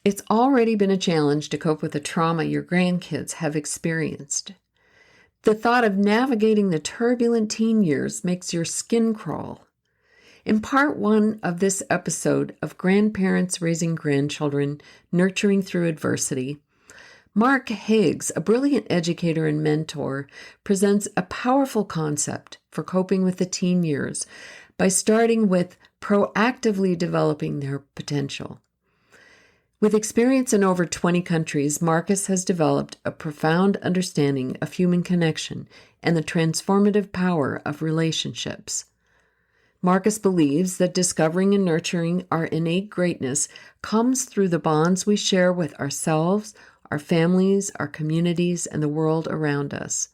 It's already been a challenge to cope with the trauma your grandkids have experienced. The thought of navigating the turbulent teen years makes your skin crawl. In part 1 of this episode of Grandparents Raising Grandchildren, Nurturing Through Adversity, Mark Higgs, a brilliant educator and mentor, presents a powerful concept for coping with the teen years by starting with proactively developing their potential. With experience in over 20 countries, Marcus has developed a profound understanding of human connection and the transformative power of relationships. Marcus believes that discovering and nurturing our innate greatness comes through the bonds we share with ourselves, our families, our communities, and the world around us.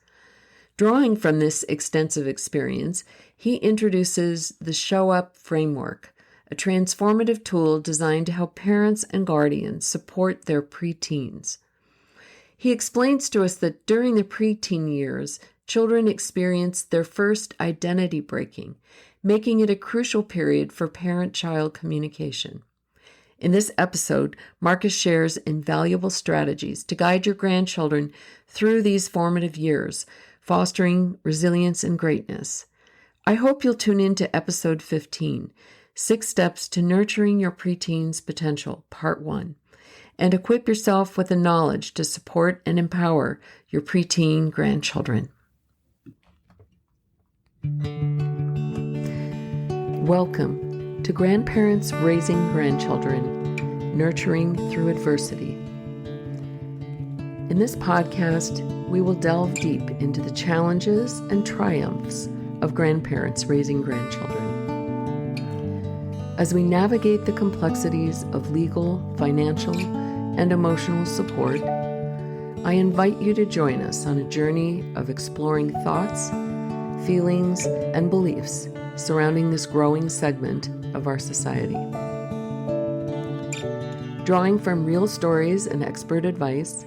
Drawing from this extensive experience, he introduces the Show Up framework, a transformative tool designed to help parents and guardians support their preteens. He explains to us that during the preteen years, children experience their first identity breaking, making it a crucial period for parent-child communication. In this episode, Marcus shares invaluable strategies to guide your grandchildren through these formative years, fostering resilience and greatness. I hope you'll tune in to episode 15, 6 Steps to Nurturing Your Preteen's Potential, Part 1, and equip yourself with the knowledge to support and empower your preteen grandchildren. Welcome to Grandparents Raising Grandchildren, Nurturing Through Adversity. In this podcast, we will delve deep into the challenges and triumphs of grandparents raising grandchildren. As we navigate the complexities of legal, financial, and emotional support, I invite you to join us on a journey of exploring thoughts, feelings, and beliefs surrounding this growing segment of our society. Drawing from real stories and expert advice,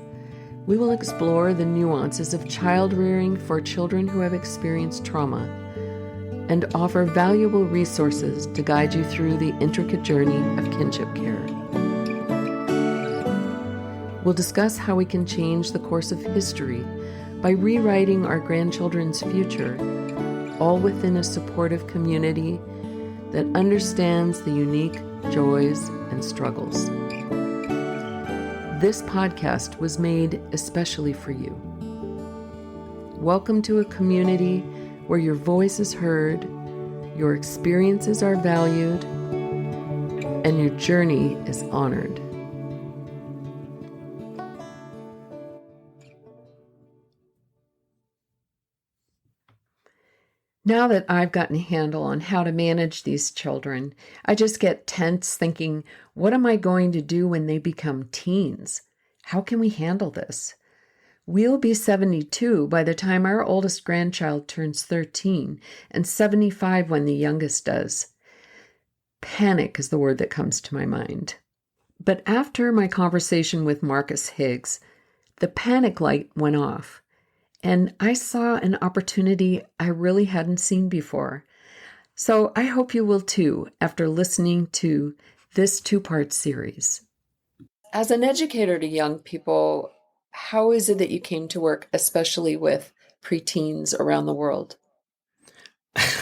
we will explore the nuances of child rearing for children who have experienced trauma and offer valuable resources to guide you through the intricate journey of kinship care. We'll discuss how we can change the course of history by rewriting our grandchildren's future, all within a supportive community that understands the unique joys and struggles. This podcast was made especially for you. Welcome to a community where your voice is heard, your experiences are valued, and your journey is honored. Now that I've gotten a handle on how to manage these children, I just get tense thinking, what am I going to do when they become teens? How can we handle this? We'll be 72 by the time our oldest grandchild turns 13 and 75 when the youngest does. Panic is the word that comes to my mind. But after my conversation with Marcus Higgs, the panic light went off, and I saw an opportunity I really hadn't seen before. So I hope you will too after listening to this 2-part series. As an educator to young people, how is it that you came to work, especially with preteens around the world?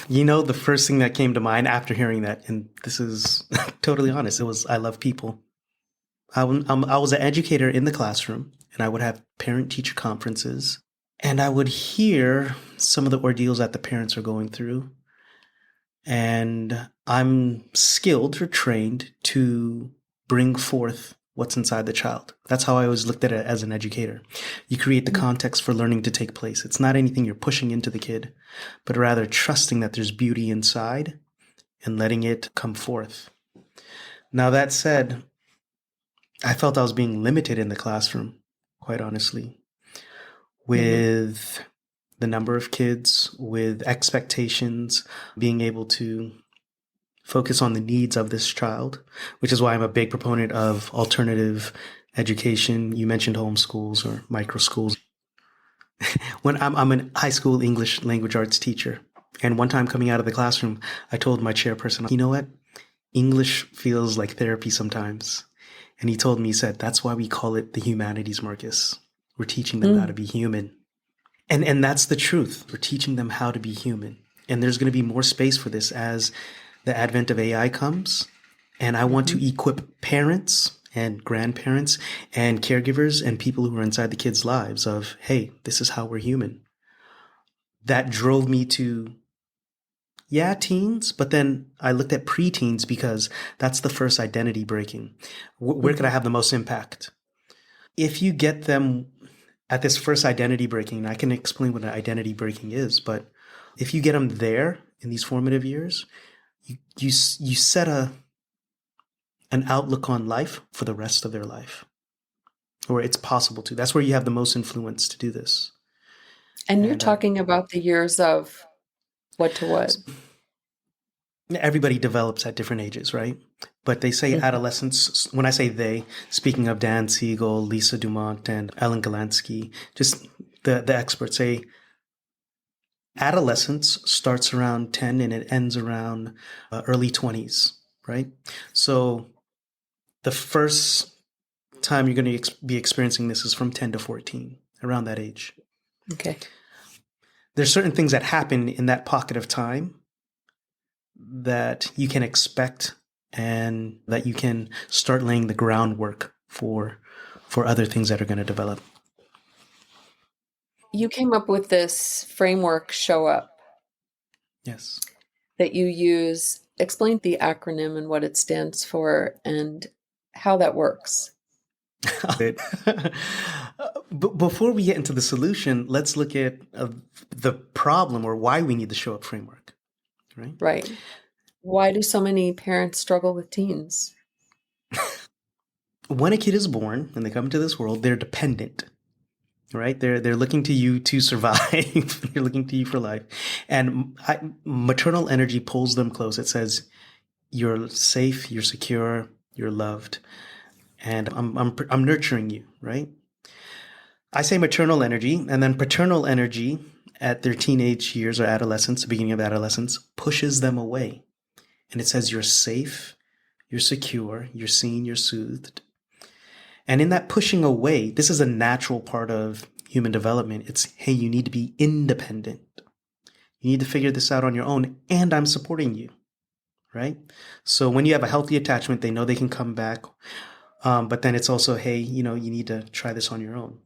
The first thing that came to mind after hearing that, and this is totally honest, it was I love people. I was an educator in the classroom, and I would have parent-teacher conferences, and I would hear some of the ordeals that the parents are going through. And I'm skilled or trained to bring forth what's inside the child. That's how I always looked at it as an educator. You create the context for learning to take place. It's not anything you're pushing into the kid, but rather trusting that there's beauty inside and letting it come forth. Now, that said, I felt I was being limited in the classroom, quite honestly, with the number of kids, with expectations, being able to focus on the needs of this child, which is why I'm a big proponent of alternative education. You mentioned homeschools or micro schools. When I'm a high school English language arts teacher, and one time coming out of the classroom, I told my chairperson, you know what? English feels like therapy sometimes. And he told me, he said, that's why we call it the humanities, Marcus. We're teaching them how to be human. And that's the truth. We're teaching them how to be human. And there's going to be more space for this as the advent of AI comes. And I want to equip parents and grandparents and caregivers and people who are inside the kids' lives of, hey, this is how we're human. That drove me to, teens, but then I looked at preteens because that's the first identity breaking. Where could I have the most impact? If you get them at this first identity breaking, and I can explain what an identity breaking is, but if you get them there in these formative years, you set an outlook on life for the rest of their life, or it's possible to. That's where you have the most influence to do this. And you're talking about the years of what to what? Everybody develops at different ages, right? But they say adolescence, when I say they, speaking of Dan Siegel, Lisa Dumont, and Ellen Galansky, just the experts say adolescence starts around 10 and it ends around early 20s, right? So the first time you're going to be experiencing this is from 10 to 14, around that age. Okay. There's certain things that happen in that pocket of time that you can expect and that you can start laying the groundwork for other things that are going to develop. You came up with this framework, Show Up. Yes. That you use. Explain the acronym and what it stands for and how that works. Before we get into the solution, let's look at the problem or why we need the Show Up framework, right? Right. Why do so many parents struggle with teens? When a kid is born and they come into this world, they're dependent, right? They're looking to you to survive. They're looking to you for life. And maternal energy pulls them close. It says, you're safe, you're secure, you're loved, and I'm nurturing you, right? I say maternal energy, and then paternal energy at their teenage years or adolescence, the beginning of adolescence, pushes them away. And it says, you're safe, you're secure, you're seen, you're soothed. And in that pushing away, this is a natural part of human development. It's, hey, you need to be independent. You need to figure this out on your own, and I'm supporting you, right? So when you have a healthy attachment, they know they can come back. But then it's also, hey, you need to try this on your own.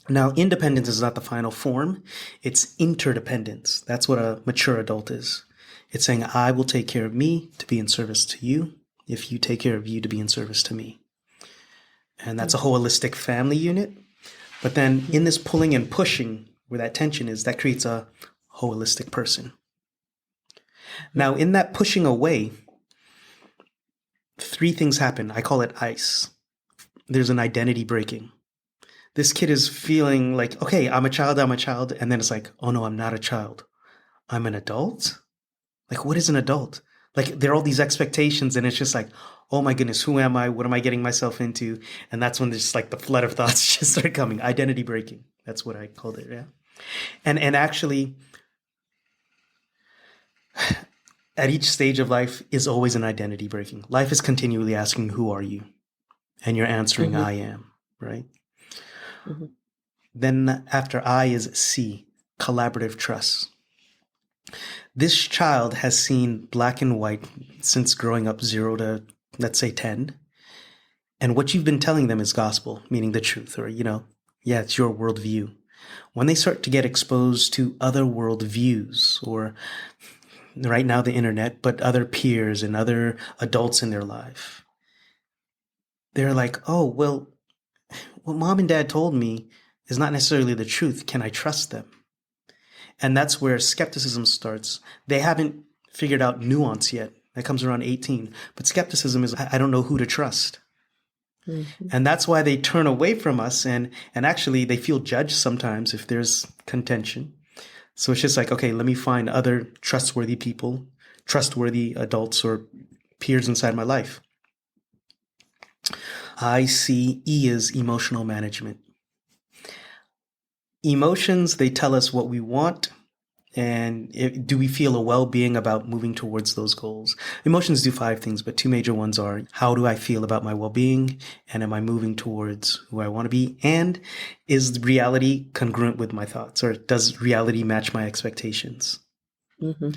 Now, independence is not the final form. It's interdependence. That's what a mature adult is. It's saying, I will take care of me to be in service to you if you take care of you to be in service to me. And that's a holistic family unit. But then in this pulling and pushing, where that tension is, that creates a holistic person. Now, in that pushing away, three things happen. I call it ice. There's an identity breaking. This kid is feeling like, okay, I'm a child. And then it's like, oh no, I'm not a child. I'm an adult? Like, what is an adult? Like, there are all these expectations and it's just like, oh my goodness, who am I? What am I getting myself into? And that's when there's like the flood of thoughts just start coming. Identity breaking. That's what I called it, yeah. And actually, at each stage of life is always an identity breaking. Life is continually asking, who are you? And you're answering, I am, right? Then after I is C, collaborative trust. This child has seen black and white since growing up 0 to, let's say, 10. And what you've been telling them is gospel, meaning the truth, or, it's your worldview. When they start to get exposed to other worldviews, or right now the internet, but other peers and other adults in their life, they're like, oh, well, what mom and dad told me is not necessarily the truth. Can I trust them? And that's where skepticism starts. They haven't figured out nuance yet. That comes around 18. But skepticism is, I don't know who to trust. And that's why they turn away from us. And actually, they feel judged sometimes if there's contention. So it's just like, okay, let me find other trustworthy people, trustworthy adults or peers inside my life. ICE is emotional management. Emotions, they tell us what we want And do we feel a well-being about moving towards those goals? Emotions do 5 things, but 2 major ones are: how do I feel about my well-being? And am I moving towards who I want to be? And is reality congruent with my thoughts? Or does reality match my expectations? Mm-hmm.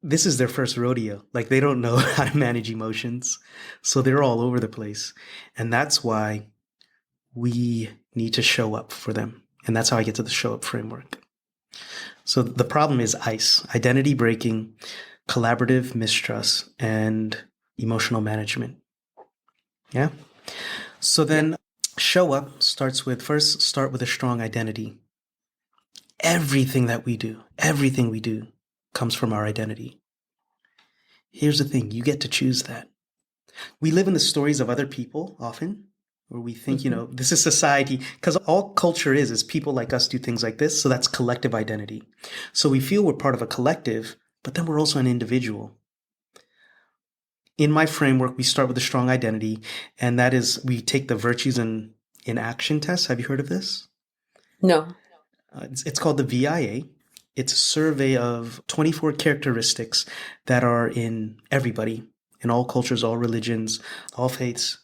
This is their first rodeo. Like, they don't know how to manage emotions. So they're all over the place. And that's why we need to show up for them. And that's how I get to the show up framework. So the problem is ICE: identity breaking, collaborative mistrust, and emotional management. Yeah. So then show up starts with, first, start with a strong identity. Everything we do comes from our identity. Here's the thing: you get to choose that. We live in the stories of other people often, where we think, this is society, because all culture is people like us do things like this. So that's collective identity. So we feel we're part of a collective, but then we're also an individual. In my framework, we start with a strong identity, and that is, we take the virtues in action test. Have you heard of this? No. It's called the VIA. It's a survey of 24 characteristics that are in everybody, in all cultures, all religions, all faiths.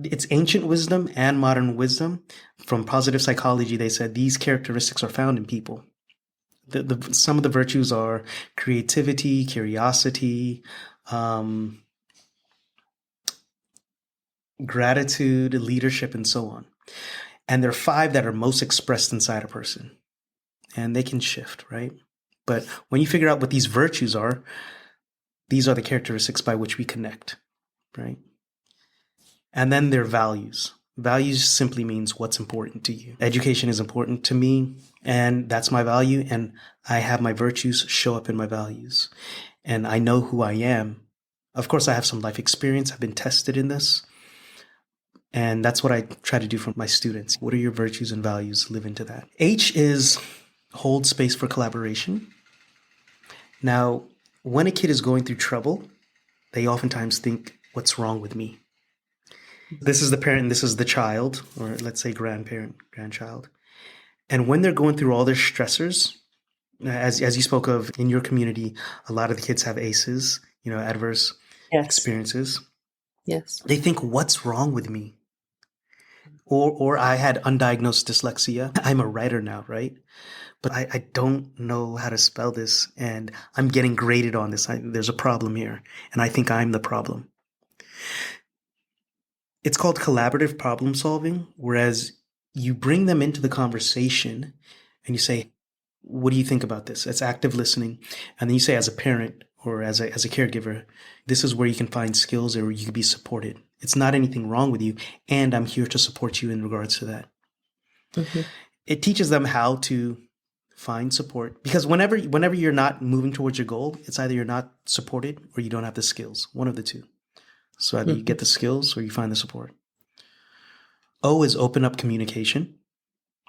It's ancient wisdom and modern wisdom. From positive psychology, they said these characteristics are found in people. Some of the virtues are creativity, curiosity, gratitude, leadership, and so on. And there are 5 that are most expressed inside a person. And they can shift, right? But when you figure out what these virtues are, these are the characteristics by which we connect, right? And then their values. Values simply means what's important to you. Education is important to me, and that's my value. And I have my virtues show up in my values. And I know who I am. Of course, I have some life experience. I've been tested in this. And that's what I try to do for my students. What are your virtues and values? Live into that. H is hold space for collaboration. Now, when a kid is going through trouble, they oftentimes think, what's wrong with me? This is the parent, this is the child, or let's say grandparent, grandchild. And when they're going through all their stressors, as you spoke of in your community, a lot of the kids have ACEs, adverse experiences. Yes. They think, what's wrong with me? Or I had undiagnosed dyslexia. I'm a writer now, right? But I don't know how to spell this, and I'm getting graded on this. There's a problem here, and I think I'm the problem. It's called collaborative problem solving, whereas you bring them into the conversation and you say, what do you think about this? It's active listening. And then you say, as a parent or as a caregiver, this is where you can find skills or you can be supported. It's not anything wrong with you, and I'm here to support you in regards to that. Mm-hmm. It teaches them how to find support, because whenever you're not moving towards your goal, it's either you're not supported or you don't have the skills, one of the two. So either you get the skills or you find the support. O is open up communication.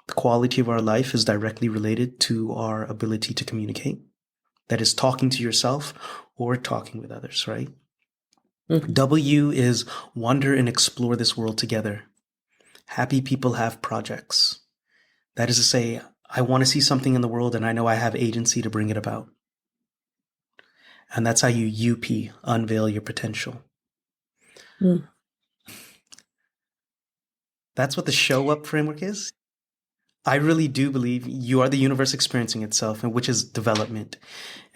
The quality of our life is directly related to our ability to communicate. That is talking to yourself or talking with others, right? Mm-hmm. W is wonder and explore this world together. Happy people have projects. That is to say, I want to see something in the world and I know I have agency to bring it about. And that's how you UP, unveil your potential. Mm. That's what the show up framework is. I really do believe you are the universe experiencing itself, and which is development,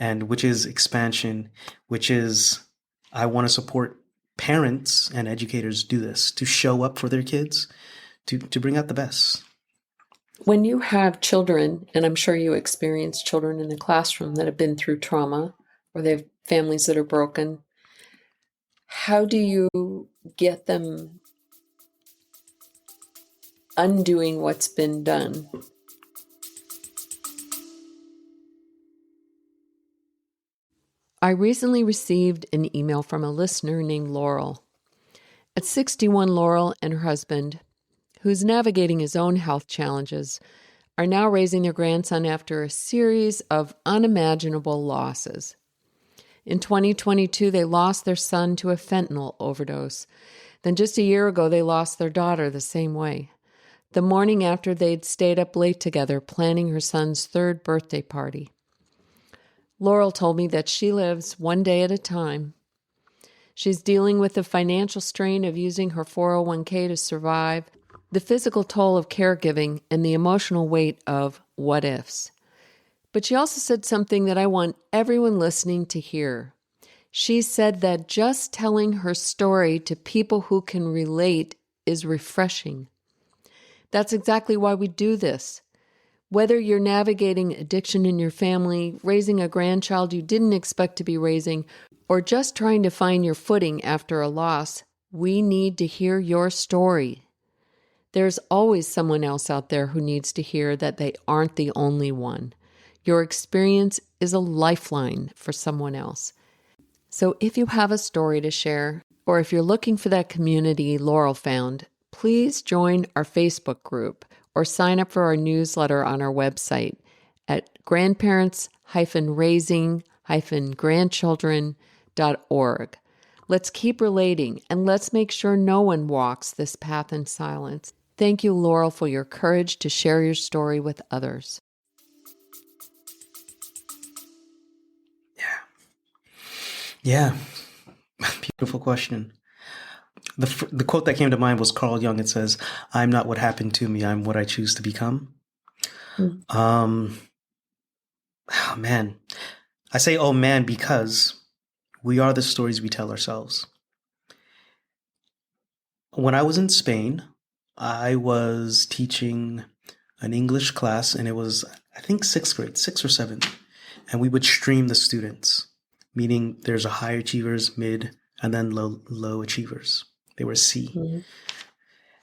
and which is expansion, which is, I want to support parents and educators do this, to show up for their kids, to bring out the best. When you have children, and I'm sure you experience children in the classroom that have been through trauma, or they have families that are broken, how do you get them undoing what's been done? I recently received an email from a listener named Laurel. At 61, Laurel and her husband, who's navigating his own health challenges, are now raising their grandson after a series of unimaginable losses. In 2022, they lost their son to a fentanyl overdose. Then just a year ago, they lost their daughter the same way. the morning after they'd stayed up late together planning her son's 3rd birthday party. Laurel told me that she lives one day at a time. She's dealing with the financial strain of using her 401k to survive, the physical toll of caregiving, and the emotional weight of what ifs. But she also said something that I want everyone listening to hear. She said that just telling her story to people who can relate is refreshing. That's exactly why we do this. Whether you're navigating addiction in your family, raising a grandchild you didn't expect to be raising, or just trying to find your footing after a loss, we need to hear your story. There's always someone else out there who needs to hear that they aren't the only one. Your experience is a lifeline for someone else. So if you have a story to share, or if you're looking for that community Laurel found, please join our Facebook group or sign up for our newsletter on our website at grandparents-raising-grandchildren.org. Let's keep relating, and let's make sure no one walks this path in silence. Thank you, Laurel, for your courage to share your story with others. Yeah. Beautiful question. The quote that came to mind was Carl Jung. It says, "I'm not what happened to me. I'm what I choose to become." Oh, man. I say, oh, man, because we are the stories we tell ourselves. When I was in Spain, I was teaching an English class, and it was, I think, 6th grade, 6th or 7th. And we would stream the students, meaning there's a high achievers, mid, and then low achievers. They were C. Mm-hmm.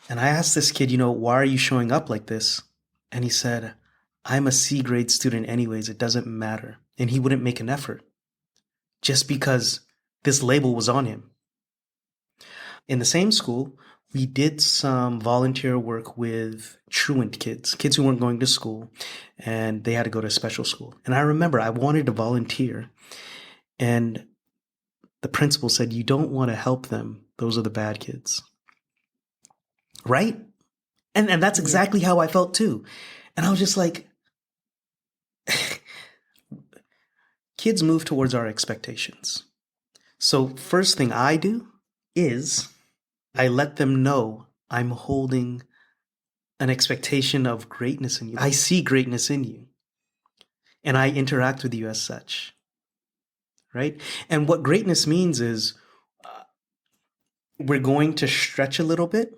And I asked this kid, why are you showing up like this? And he said, I'm a C grade student anyways. It doesn't matter. And he wouldn't make an effort just because this label was on him. In the same school, we did some volunteer work with truant kids who weren't going to school, and they had to go to a special school. And I remember I wanted to volunteer, and the principal said, you don't want to help them. Those are the bad kids. Right? And that's exactly how I felt too. And I was just like, kids move towards our expectations. So first thing I do is I let them know I'm holding an expectation of greatness in you. I see greatness in you. And I interact with you as such. Right? And what greatness means is we're going to stretch a little bit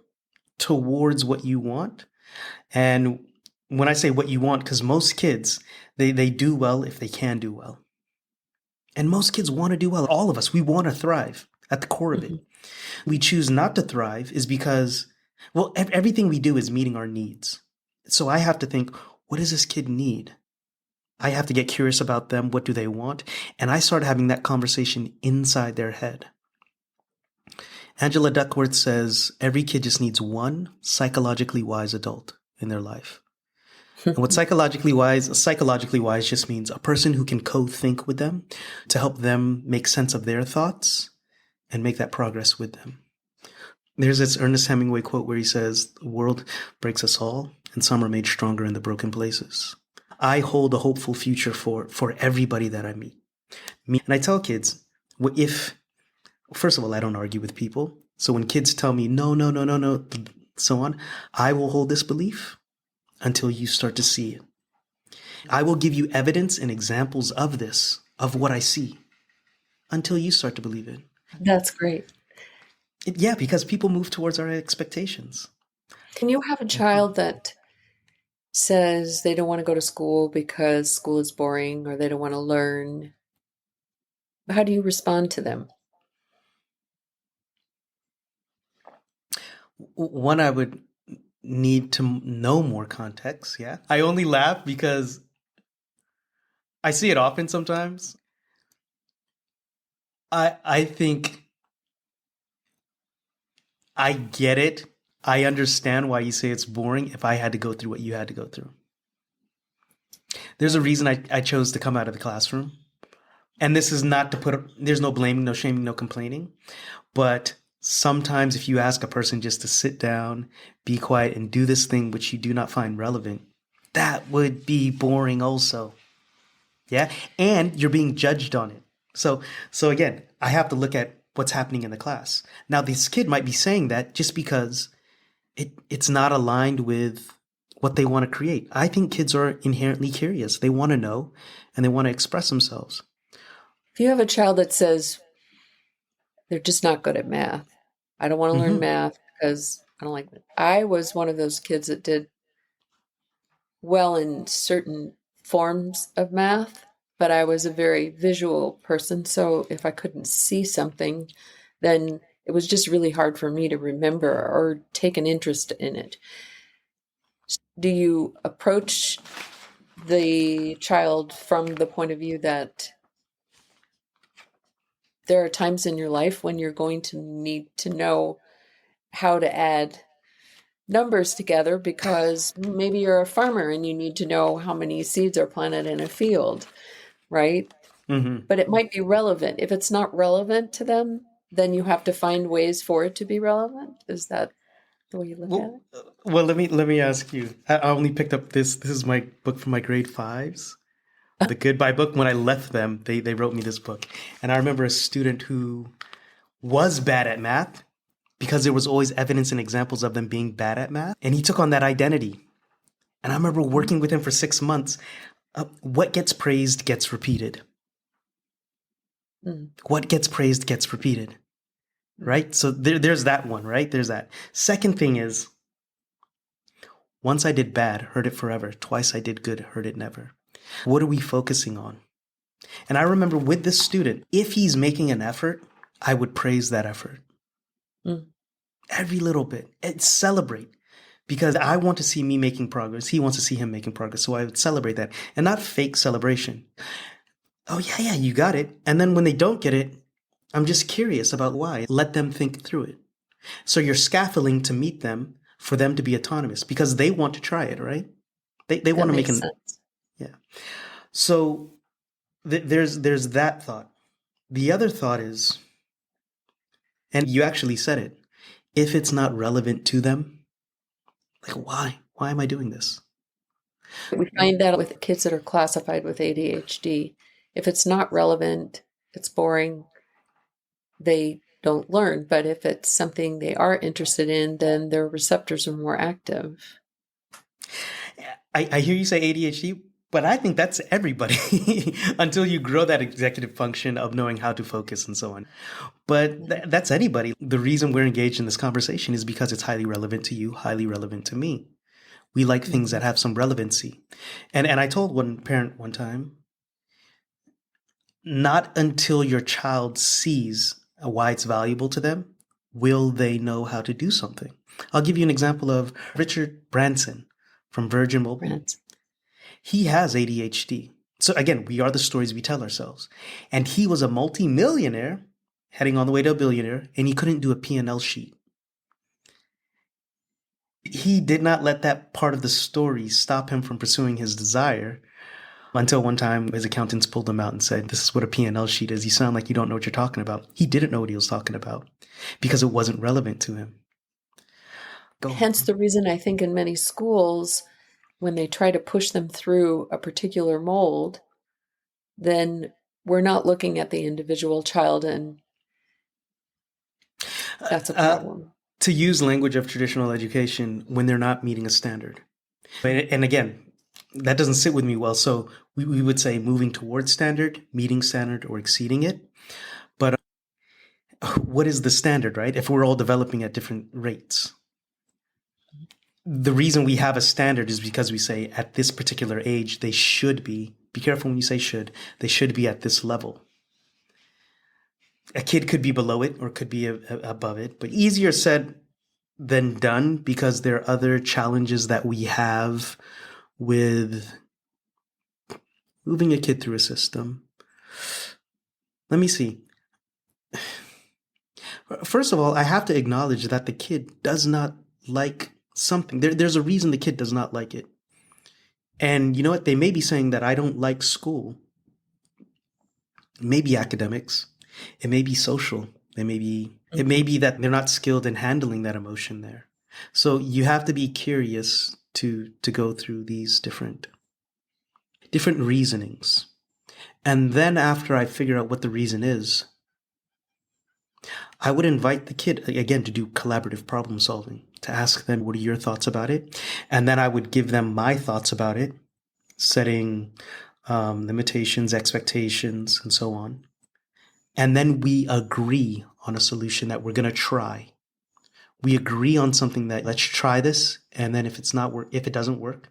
towards what you want. And when I say what you want, because most kids, they do well if they can do well. And most kids want to do well. All of us, we want to thrive at the core of it. We choose not to thrive is because, well, everything we do is meeting our needs. So I have to think, what does this kid need? I have to get curious about them. What do they want? And I started having that conversation inside their head. Angela Duckworth says every kid just needs one psychologically wise adult in their life. And what psychologically wise just means a person who can co-think with them to help them make sense of their thoughts and make that progress with them. There's this Ernest Hemingway quote where he says, the world breaks us all, and some are made stronger in the broken places. I hold a hopeful future for everybody that I meet. And I tell kids, first of all, I don't argue with people. So when kids tell me, no, so on, I will hold this belief until you start to see it. I will give you evidence and examples of this, of what I see, until you start to believe it. That's great. Yeah, because people move towards our expectations. Can you have a child that says they don't want to go to school because school is boring or they don't want to learn? How do you respond to them? One, I would need to know more context. Yeah. I only laugh because I see it often sometimes. I think I get it. I understand why you say it's boring if I had to go through what you had to go through. There's a reason I chose to come out of the classroom. And this is not to there's no blaming, no shaming, no complaining. But Sometimes if you ask a person just to sit down, be quiet, and do this thing which you do not find relevant, that would be boring also. Yeah. And you're being judged on it. So again, I have to look at what's happening in the class. Now, this kid might be saying that just because it's not aligned with what they want to create. I think kids are inherently curious. They want to know and they want to express themselves. If you have a child that says they're just not good at math, I don't want to learn Mm-hmm. math because I don't like it. I was one of those kids that did well in certain forms of math, but I was a very visual person. So if I couldn't see something, then it was just really hard for me to remember or take an interest in it. Do you approach the child from the point of view that there are times in your life when you're going to need to know how to add numbers together because maybe you're a farmer and you need to know how many seeds are planted in a field, right? Mm-hmm. But it might be relevant. If it's not relevant to them, then you have to find ways for it to be relevant. Is that the way you look at Well, it? let me ask you. I only picked up this. This is my book for my grade fives, the Goodbye book. When I left them, they wrote me this book, and I remember a student who was bad at math because there was always evidence and examples of them being bad at math, and he took on that identity. And I remember working with him for 6 months. What gets praised gets repeated. Mm-hmm. What gets praised gets repeated. Right? So there's that one, right? There's that. Second thing is, once I did bad, heard it forever. Twice I did good, heard it never. What are we focusing on? And I remember with this student, if he's making an effort, I would praise that effort. Mm-hmm. Every little bit. And celebrate. Because I want to see me making progress. He wants to see him making progress. So I would celebrate that. And not fake celebration. Oh, yeah, you got it. And then when they don't get it, I'm just curious about why. Let them think through it. So you're scaffolding to meet them for them to be autonomous because they want to try it, right? They That want to make makes an, sense. yeah. So there's that thought. The other thought is, and you actually said it, if it's not relevant to them, like why? Why am I doing this? We find that with kids that are classified with ADHD. If it's not relevant, it's boring, they don't learn. But if it's something they are interested in, then their receptors are more active. I hear you say ADHD, but I think that's everybody until you grow that executive function of knowing how to focus and so on. But that's anybody. The reason we're engaged in this conversation is because it's highly relevant to you, highly relevant to me. We like things that have some relevancy. And I told one parent one time, not until your child sees why it's valuable to them will they know how to do something. I'll give you an example of Richard Branson from Virgin Mobile. Right. He has ADHD. So again, we are the stories we tell ourselves. And he was a multi-millionaire heading on the way to a billionaire, and he couldn't do a P&L sheet. He did not let that part of the story stop him from pursuing his desire until one time his accountants pulled him out and said, this is what a P&L sheet is. You sound like you don't know what you're talking about. He didn't know what he was talking about because it wasn't relevant to him. Hence the reason I think in many schools, when they try to push them through a particular mold, then we're not looking at the individual child, and that's a problem. To use language of traditional education when they're not meeting a standard. And again, that doesn't sit with me well. So we would say moving towards standard, meeting standard, or exceeding it. But what is the standard, right? If we're all developing at different rates. The reason we have a standard is because we say at this particular age, they should be careful when you say should, they should be at this level. A kid could be below it or could be above it, but easier said than done because there are other challenges that we have with moving a kid through a system. Let me see. First of all, I have to acknowledge that the kid does not like something. There's a reason the kid does not like it. And you know what? They may be saying that I don't like school. It may be academics. It may be social. It may be that they're not skilled in handling that emotion there. So you have to be curious to go through these different reasonings. And then after I figure out what the reason is, I would invite the kid, again, to do collaborative problem solving, to ask them, what are your thoughts about it? And then I would give them my thoughts about it, setting limitations, expectations, and so on. And then we agree on a solution that we're going to try. We agree on something that, let's try this. And then if it doesn't work,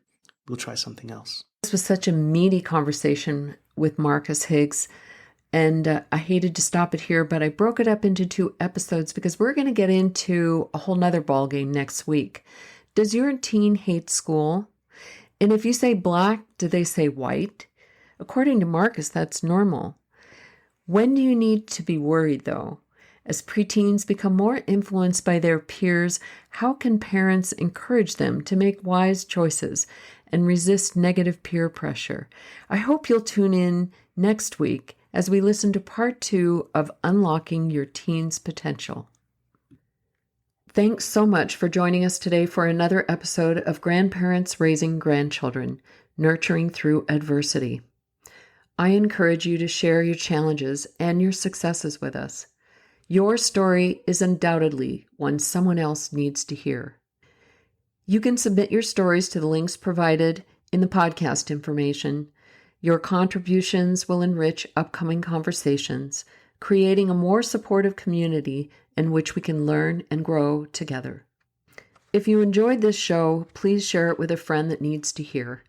we'll try something else. This was such a meaty conversation with Marcus Higgs. And I hated to stop it here, but I broke it up into 2 episodes because we're going to get into a whole nother ballgame next week. Does your teen hate school? And if you say black, do they say white? According to Marcus, that's normal. When do you need to be worried, though? As preteens become more influenced by their peers, how can parents encourage them to make wise choices and resist negative peer pressure? I hope you'll tune in next week as we listen to part 2 of Unlocking Your Teen's Potential. Thanks so much for joining us today for another episode of Grandparents Raising Grandchildren, Nurturing Through Adversity. I encourage you to share your challenges and your successes with us. Your story is undoubtedly one someone else needs to hear. You can submit your stories to the links provided in the podcast information. Your contributions will enrich upcoming conversations, creating a more supportive community in which we can learn and grow together. If you enjoyed this show, please share it with a friend that needs to hear.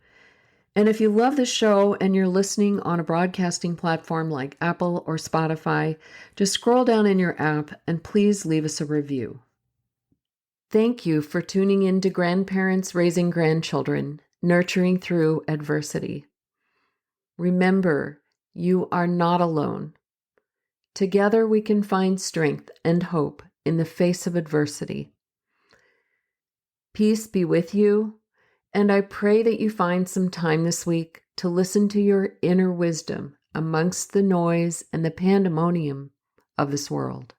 And if you love this show and you're listening on a broadcasting platform like Apple or Spotify, just scroll down in your app and please leave us a review. Thank you for tuning in to Grandparents Raising Grandchildren, Nurturing Through Adversity. Remember, you are not alone. Together we can find strength and hope in the face of adversity. Peace be with you. And I pray that you find some time this week to listen to your inner wisdom amongst the noise and the pandemonium of this world.